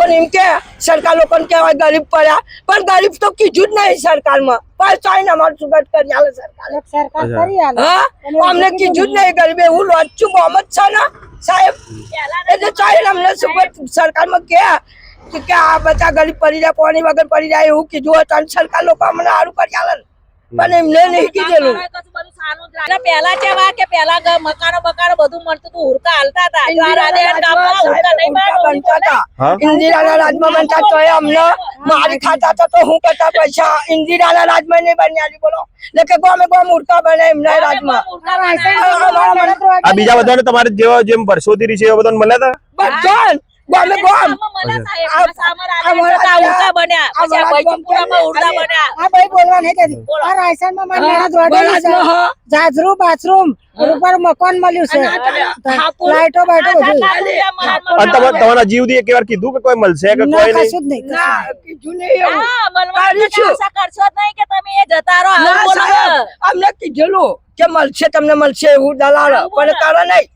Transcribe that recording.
લોકો એમ કે સરકાર લોકોને કહેવાય ગરીબ પડ્યા પણ ગરીબ તો કીધું જ નહીં સરકારમાં પણ અમારું સુગત કરી આલે સરકાર હા અમને કીધું જ નહીં ગરીબ એવું લોચું બોમ જ છે ને સાહેબ એટલે ચાલે અમને સુગત સરકારમાં કે આ બધા ગરીબ પડી જાય પાણી વગર પડી જાય એવું કીધું હતું સરકાર લોકો અમને સારું કરી આલે પણ એમને નહીં કીધેલું પેલા કેવા કે પેલા મકાનો બધું મળતું હતું હુરકા હાલતા હતા ઇન્દિરાના રાજમાં બનતા તો અમને મારી ખાતા હતા તો હું કરતા પૈસા ઇન્દિરાના રાજમાં નહીં બન્યા બોલો એટલે કે ગમે ગમ હુરકા બને એમના રાજમાં આ બીજા બધાને તમારે જેવા જેમ વર્ષોથી રહી છે એવા બધાને મળ્યા હતા ગમે ગમ જાજરૂ બાથરૂમ ઉપર મકાન મળ્યું છે લાઈટો બાઈટો બધું તમારા જીવ દી એકવાર કીધું કે કોઈ મળશે કે કોઈ નહીં કશું જ નહીં અમને કીધેલું કે મળશે તમને મળશે એવું દલાલ પણ કારણ નહીં